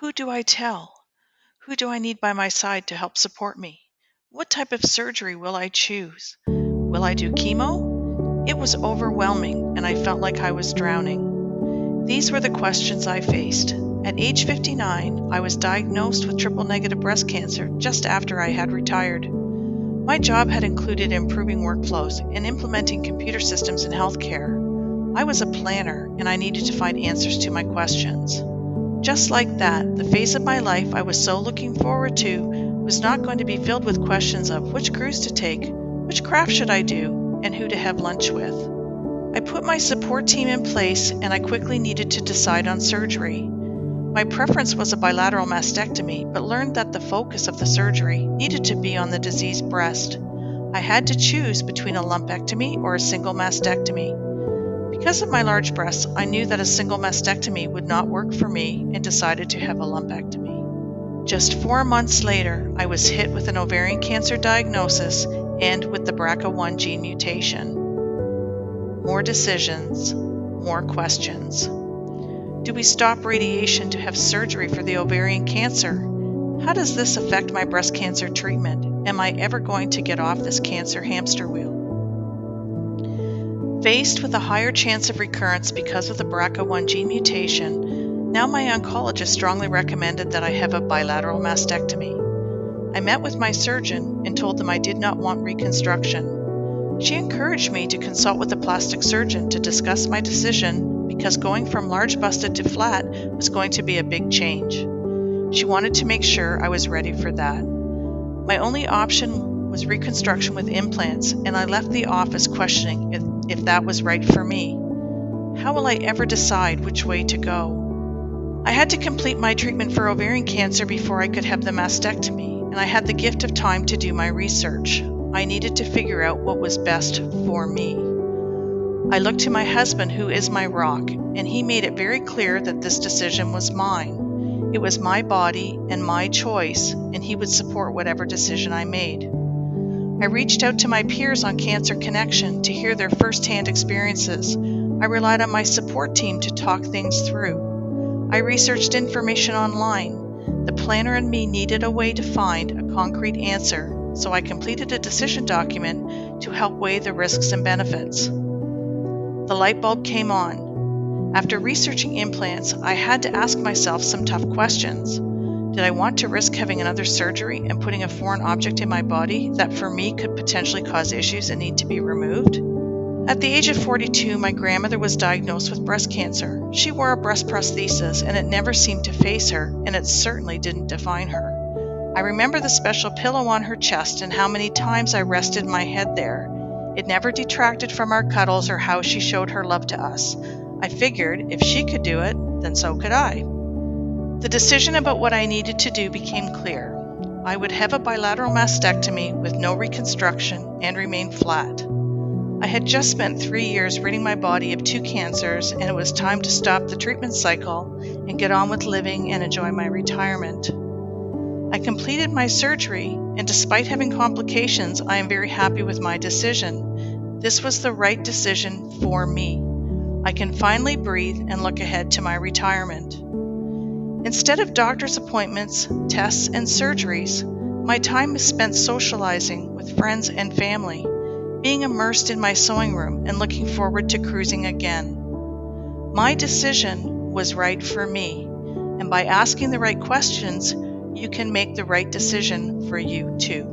Who do I tell? Who do I need by my side to help support me? What type of surgery will I choose? Will I do chemo? It was overwhelming, and I felt like I was drowning. These were the questions I faced. At age 59, I was diagnosed with triple-negative breast cancer just after I had retired. My job had included improving workflows and implementing computer systems in healthcare. I was a planner, and I needed to find answers to my questions. Just like that, the phase of my life I was so looking forward to was not going to be filled with questions of which cruise to take, which craft should I do, and who to have lunch with. I put my support team in place, and I quickly needed to decide on surgery. My preference was a bilateral mastectomy, but learned that the focus of the surgery needed to be on the diseased breast. I had to choose between a lumpectomy or a single mastectomy. Because of my large breasts, I knew that a single mastectomy would not work for me and decided to have a lumpectomy. Just 4 months later, I was hit with an ovarian cancer diagnosis and with the BRCA1 gene mutation. More decisions, more questions. Do we stop radiation to have surgery for the ovarian cancer? How does this affect my breast cancer treatment? Am I ever going to get off this cancer hamster wheel? Faced with a higher chance of recurrence because of the BRCA1 gene mutation, now my oncologist strongly recommended that I have a bilateral mastectomy. I met with my surgeon and told them I did not want reconstruction. She encouraged me to consult with a plastic surgeon to discuss my decision because going from large busted to flat was going to be a big change. She wanted to make sure I was ready for that. My only option was reconstruction with implants, and I left the office questioning if that was right for me. How will I ever decide which way to go? I had to complete my treatment for ovarian cancer before I could have the mastectomy, and I had the gift of time to do my research. I needed to figure out what was best for me. I looked to my husband, who is my rock, and he made it very clear that this decision was mine. It was my body and my choice, and he would support whatever decision I made. I reached out to my peers on Cancer Connection to hear their firsthand experiences. I relied on my support team to talk things through. I researched information online. The planner and me needed a way to find a concrete answer, so I completed a decision document to help weigh the risks and benefits. The light bulb came on. After researching implants, I had to ask myself some tough questions. Did I want to risk having another surgery and putting a foreign object in my body that for me could potentially cause issues and need to be removed? At the age of 42, my grandmother was diagnosed with breast cancer. She wore a breast prosthesis, and it never seemed to faze her, and it certainly didn't define her. I remember the special pillow on her chest and how many times I rested my head there. It never detracted from our cuddles or how she showed her love to us. I figured if she could do it, then so could I. The decision about what I needed to do became clear. I would have a bilateral mastectomy with no reconstruction and remain flat. I had just spent 3 years ridding my body of 2 cancers, and it was time to stop the treatment cycle and get on with living and enjoy my retirement. I completed my surgery, and despite having complications, I am very happy with my decision. This was the right decision for me. I can finally breathe and look ahead to my retirement. Instead of doctor's appointments, tests, and surgeries, my time is spent socializing with friends and family, being immersed in my sewing room and looking forward to cruising again. My decision was right for me, and by asking the right questions, you can make the right decision for you too.